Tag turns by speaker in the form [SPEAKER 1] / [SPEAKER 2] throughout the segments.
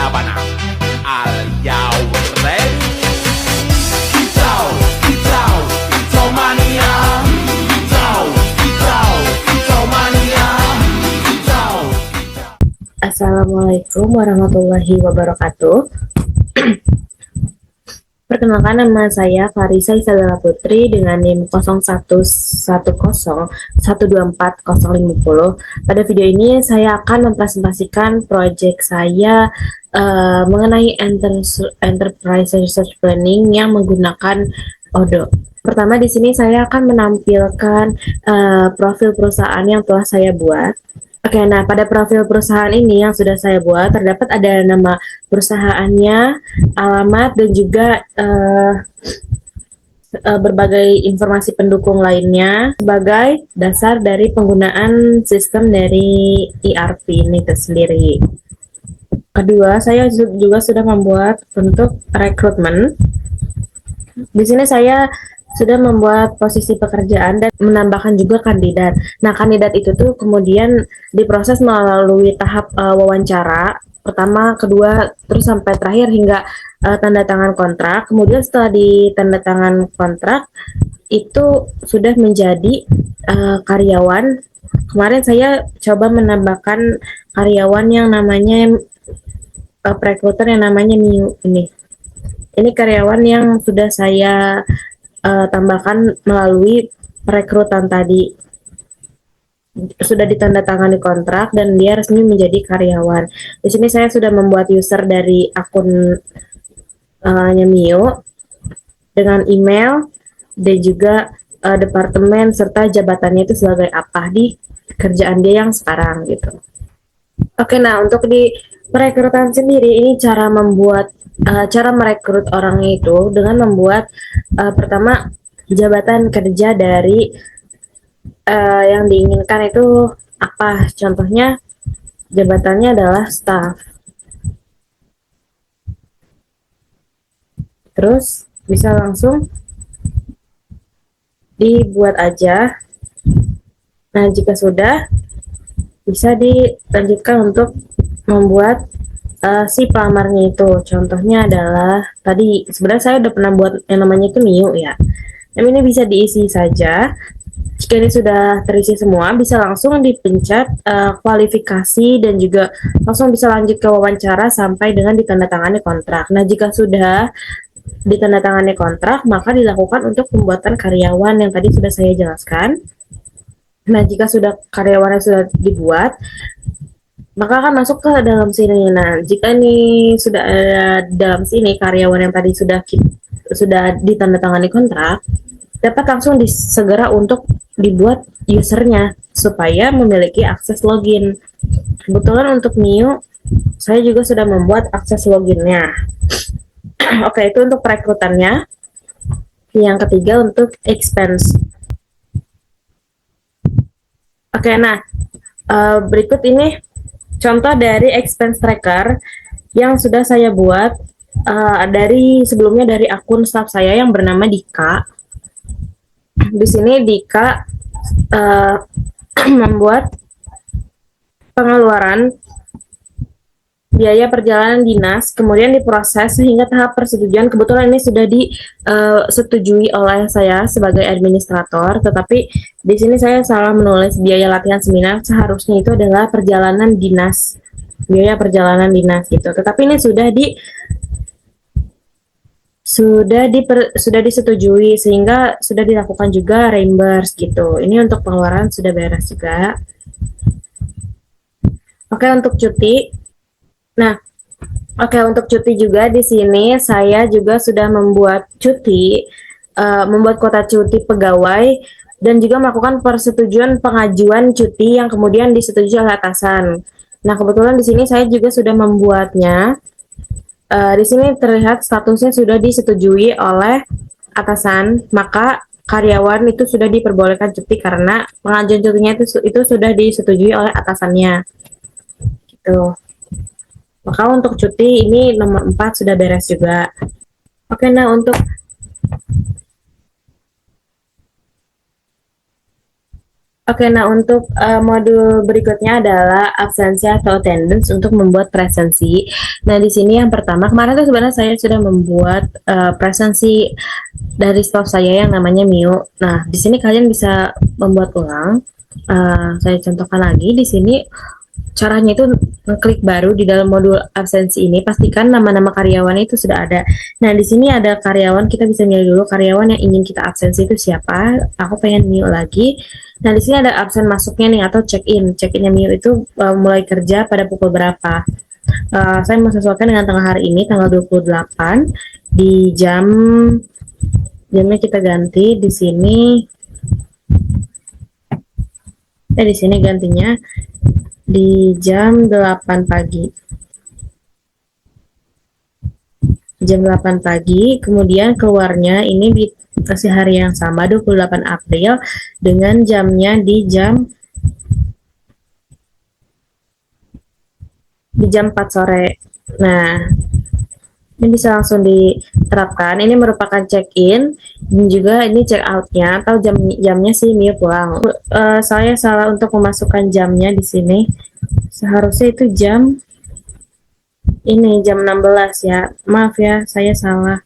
[SPEAKER 1] Sabana. Are you ready? Kicau, kicau, kicau mania. Kicau, kicau, kicau mania. Kicau, kicau.
[SPEAKER 2] Assalamualaikum warahmatullahi wabarakatuh. Perkenalkan, nama saya Farisa Isabella Putri dengan NIM 0110124050. Pada video ini saya akan mempresentasikan proyek saya mengenai Enterprise Research Planning yang menggunakan Odoo. Pertama, di sini saya akan menampilkan profil perusahaan yang telah saya buat. Oke, nah pada profil perusahaan ini yang sudah saya buat terdapat ada nama perusahaannya, alamat, dan juga berbagai informasi pendukung lainnya sebagai dasar dari penggunaan sistem dari ERP ini tersendiri. Kedua, saya juga sudah membuat bentuk rekrutmen. Di sini saya sudah membuat posisi pekerjaan dan menambahkan juga kandidat. Nah, kandidat itu tuh kemudian diproses melalui tahap wawancara, pertama, kedua, terus sampai terakhir hingga tanda tangan kontrak. Kemudian setelah ditanda tangan kontrak, itu sudah menjadi karyawan. Kemarin saya coba menambahkan karyawan yang namanya perekruter yang namanya Miu ini. Ini karyawan yang sudah saya tambahkan melalui perekrutan tadi, sudah ditandatangani kontrak dan dia resmi menjadi karyawan. Di sini saya sudah membuat user dari akun Mio dengan email dan juga departemen serta jabatannya itu sebagai apa di kerjaan dia yang sekarang gitu. Oke, nah untuk di perekrutan sendiri ini cara merekrut orang itu dengan membuat pertama jabatan kerja dari yang diinginkan itu apa. Contohnya jabatannya adalah staff. Terus bisa langsung dibuat aja. Nah, jika sudah, bisa dilanjutkan untuk membuat si pelamarnya itu. Contohnya adalah tadi sebenarnya saya udah pernah buat yang namanya itu Miu ya. Yang ini bisa diisi saja. Jika ini sudah terisi semua, bisa langsung dipencet kualifikasi dan juga langsung bisa lanjut ke wawancara sampai dengan ditandatangani kontrak. Nah, jika sudah ditandatangani kontrak, maka dilakukan untuk pembuatan karyawan yang tadi sudah saya jelaskan. Nah, jika sudah karyawannya sudah dibuat, maka akan masuk ke dalam sini. Nah, jika ini sudah ada dalam sini karyawan yang tadi sudah ditandatangani kontrak, dapat langsung segera untuk dibuat usernya supaya memiliki akses login. Kebetulan untuk Mio, saya juga sudah membuat akses loginnya. Oke, itu untuk perekrutannya. Yang ketiga untuk expense. Oke, nah berikut ini contoh dari expense tracker yang sudah saya buat sebelumnya dari akun staff saya yang bernama Dika. Di sini Dika membuat pengeluaran biaya perjalanan dinas, kemudian diproses sehingga tahap persetujuan. Kebetulan ini sudah disetujui oleh saya sebagai administrator, tetapi di sini saya salah menulis biaya latihan seminar, seharusnya itu adalah perjalanan dinas, biaya perjalanan dinas gitu. Tetapi ini sudah disetujui sehingga sudah dilakukan juga reimburse gitu. Ini untuk pengeluaran sudah beres juga. Oke, untuk cuti. Nah, oke, untuk cuti juga di sini saya juga sudah membuat membuat kota cuti pegawai dan juga melakukan persetujuan pengajuan cuti yang kemudian disetujui oleh atasan. Nah, kebetulan di sini saya juga sudah membuatnya. Di sini terlihat statusnya sudah disetujui oleh atasan, maka karyawan itu sudah diperbolehkan cuti karena pengajuan cutinya itu sudah disetujui oleh atasannya. Gitu. Maka untuk cuti ini nomor 4 sudah beres juga. Oke, nah untuk Oke, nah untuk modul berikutnya adalah absensi atau attendance untuk membuat presensi. Nah, di sini yang pertama, kemarin tuh sebenarnya saya sudah membuat presensi dari staff saya yang namanya Mio. Nah, di sini kalian bisa membuat ulang. Saya contohkan lagi di sini. Caranya itu ngeklik baru di dalam modul absensi ini, pastikan nama-nama karyawan itu sudah ada. Nah, di sini ada karyawan, kita bisa milih dulu karyawan yang ingin kita absensi itu siapa. Aku pengen Mio lagi. Nah, di sini ada absen masuknya nih atau check-in. Check-innya Mio itu mulai kerja pada pukul berapa. Saya menyesuaikan dengan tanggal hari ini, tanggal 28 di jamnya kita ganti di sini. Di sini gantinya di jam 8 pagi. Jam 8 pagi, kemudian keluarnya ini di kasih hari yang sama 28 April dengan jamnya di jam 4 sore. Nah, ini bisa langsung diterapkan. Ini merupakan check-in dan juga ini check out-nya atau jamnya si Mio pulang. Saya salah untuk memasukkan jamnya di sini. Seharusnya itu jam 16 ya. Maaf ya, saya salah.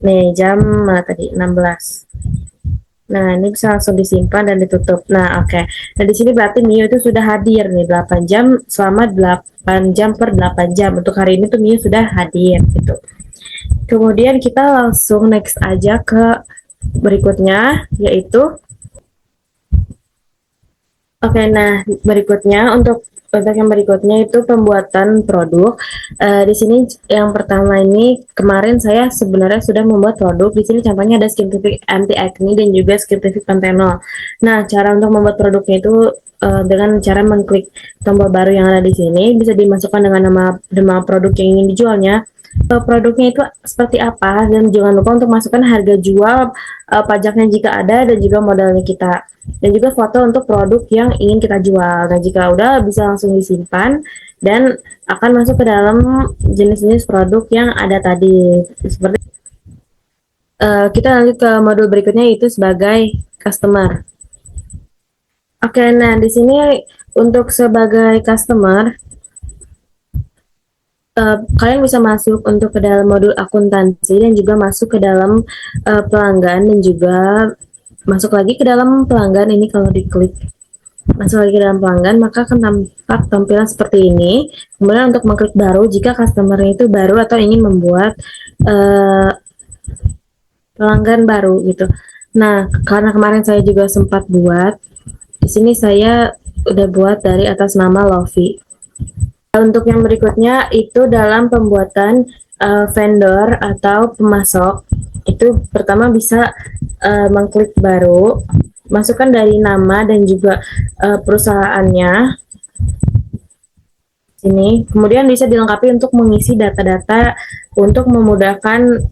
[SPEAKER 2] Nih, jam mana tadi? 16. Nah, ini bisa langsung disimpan dan ditutup. Nah, oke. Nah, di sini berarti Mio itu sudah hadir nih 8 jam selama 8 jam per 8 jam. Untuk hari ini tuh Mio sudah hadir gitu. Kemudian kita langsung next aja ke berikutnya, yaitu nah berikutnya untuk yang berikutnya itu pembuatan produk. Di sini yang pertama ini kemarin saya sebenarnya sudah membuat produk. Di sini contohnya ada skintific anti acne dan juga skintific pantenol. Nah, cara untuk membuat produknya itu dengan cara mengklik tombol baru yang ada di sini, bisa dimasukkan dengan nama produk yang ingin dijualnya. Produknya itu seperti apa, dan jangan lupa untuk masukkan harga jual, pajaknya jika ada, dan juga modalnya kita, dan juga foto untuk produk yang ingin kita jual. Nah, jika udah bisa langsung disimpan dan akan masuk ke dalam jenis-jenis produk yang ada tadi. Seperti kita lanjut ke modul berikutnya, yaitu sebagai customer. Oke, nah di sini untuk sebagai customer, kalian bisa masuk untuk ke dalam modul akuntansi dan juga masuk ke dalam pelanggan, dan juga masuk lagi ke dalam pelanggan. Ini kalau diklik masuk lagi ke dalam pelanggan, maka akan tampak tampilan seperti ini. Kemudian untuk mengklik baru jika customer itu baru atau ingin membuat pelanggan baru gitu. Nah, karena kemarin saya juga sempat buat, di sini saya udah buat dari atas nama Lofi. Untuk yang berikutnya itu dalam pembuatan vendor atau pemasok, itu pertama bisa mengklik baru, masukkan dari nama dan juga perusahaannya sini. Kemudian bisa dilengkapi untuk mengisi data-data untuk memudahkan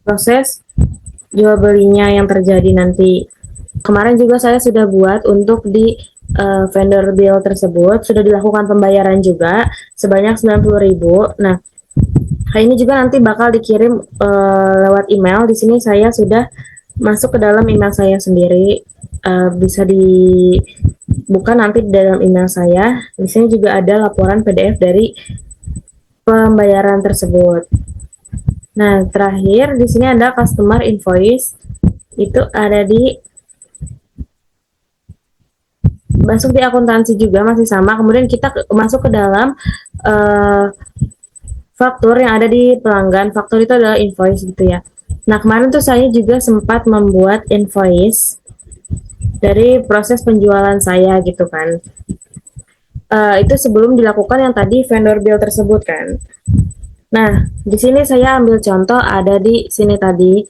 [SPEAKER 2] proses jual belinya yang terjadi nanti. Kemarin juga saya sudah buat untuk di vendor bill tersebut, sudah dilakukan pembayaran juga sebanyak 90.000. Nah, ini juga nanti bakal dikirim lewat email. Di sini saya sudah masuk ke dalam email saya sendiri. Bisa dibuka nanti di dalam email saya. Di sini juga ada laporan PDF dari pembayaran tersebut. Nah, terakhir di sini ada customer invoice. Itu ada masuk di akuntansi juga, masih sama. Kemudian kita masuk ke dalam faktur yang ada di pelanggan. Faktur itu adalah invoice gitu ya. Nah, kemarin tuh saya juga sempat membuat invoice dari proses penjualan saya gitu kan. Itu sebelum dilakukan yang tadi vendor bill tersebut kan. Nah, di sini saya ambil contoh ada di sini tadi.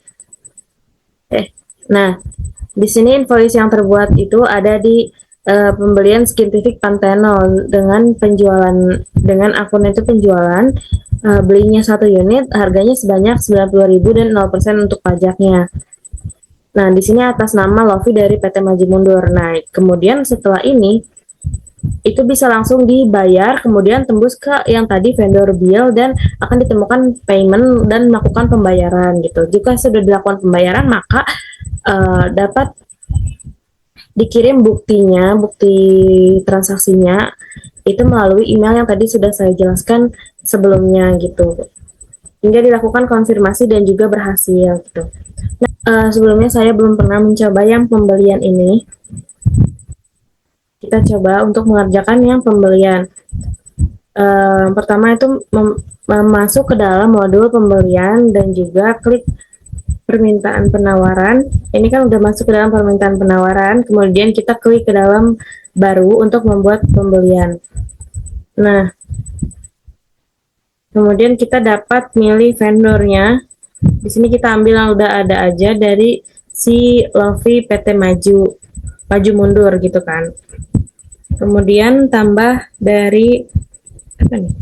[SPEAKER 2] Nah, di sini invoice yang terbuat itu ada di pembelian skintific pantenol dengan penjualan, dengan akun itu penjualan, belinya 1 unit harganya sebanyak 90.000 dan 0% untuk pajaknya. Nah, di sini atas nama Lofi dari PT Maju Mundur. Nah, kemudian setelah ini itu bisa langsung dibayar, kemudian tembus ke yang tadi vendor bill dan akan ditemukan payment dan melakukan pembayaran gitu. Jika sudah dilakukan pembayaran, maka dapat dikirim buktinya, bukti transaksinya itu melalui email yang tadi sudah saya jelaskan sebelumnya gitu. Hingga dilakukan konfirmasi dan juga berhasil gitu. Nah, sebelumnya saya belum pernah mencoba yang pembelian ini. Kita coba untuk mengerjakan yang pembelian. Pertama itu masuk ke dalam modul pembelian dan juga klik permintaan penawaran. Ini kan udah masuk ke dalam permintaan penawaran, kemudian kita klik ke dalam baru untuk membuat pembelian. Nah, kemudian kita dapat milih vendornya. Di sini kita ambil yang udah ada aja dari si Lovey PT Maju, maju mundur gitu kan. Kemudian tambah dari apa nih?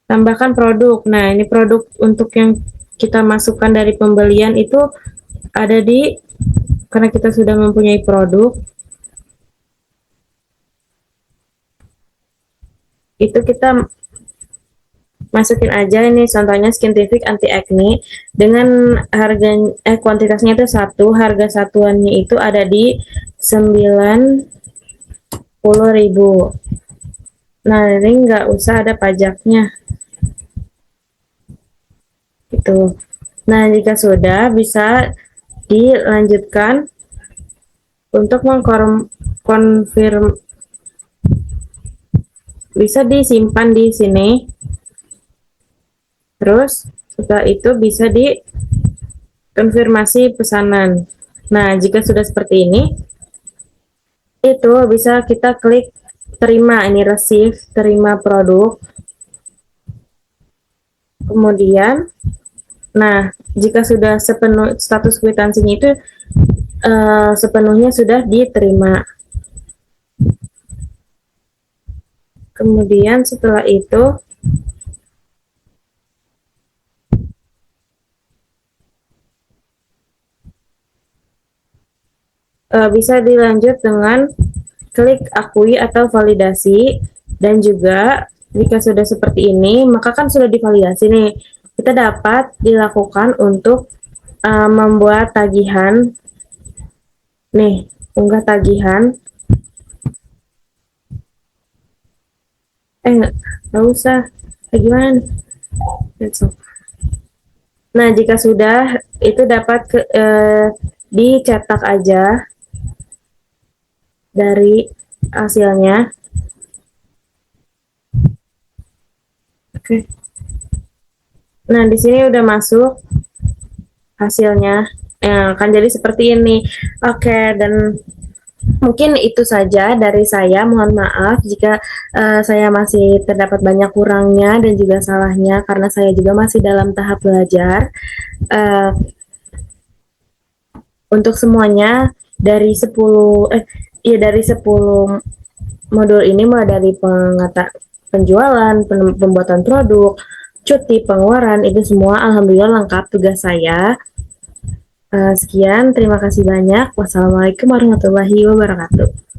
[SPEAKER 2] Tambahkan produk. Nah, ini produk untuk yang kita masukkan dari pembelian itu ada di, karena kita sudah mempunyai produk, itu kita masukin aja. Ini contohnya Skintific anti acne dengan harga kuantitasnya itu satu, harga satuannya itu ada di 90.000. Nah, ini nggak usah ada pajaknya gitu. Nah, jika sudah, bisa dilanjutkan untuk mengkonfirm, bisa disimpan di sini. Terus setelah itu bisa dikonfirmasi pesanan. Nah, jika sudah seperti ini, itu bisa kita klik terima, ini receive, terima produk. Kemudian, nah, jika sudah sepenuh status kwitansinya itu sepenuhnya sudah diterima. Kemudian setelah itu bisa dilanjut dengan klik akui atau validasi. Dan juga jika sudah seperti ini, maka kan sudah divalidasi nih, kita dapat dilakukan untuk membuat tagihan. Nih, unggah tagihan. Nggak usah. Gimana? Nah, jika sudah, itu dapat dicetak aja dari hasilnya. Oke. Nah, di sini udah masuk hasilnya. Akan jadi seperti ini. Oke, dan mungkin itu saja dari saya. Mohon maaf jika saya masih terdapat banyak kurangnya dan juga salahnya, karena saya juga masih dalam tahap belajar. Untuk semuanya dari 10 modul ini, mulai dari penjualan, pembuatan produk, cuti, pengeluaran, itu semua alhamdulillah lengkap tugas saya. Sekian, terima kasih banyak. Wassalamualaikum warahmatullahi wabarakatuh.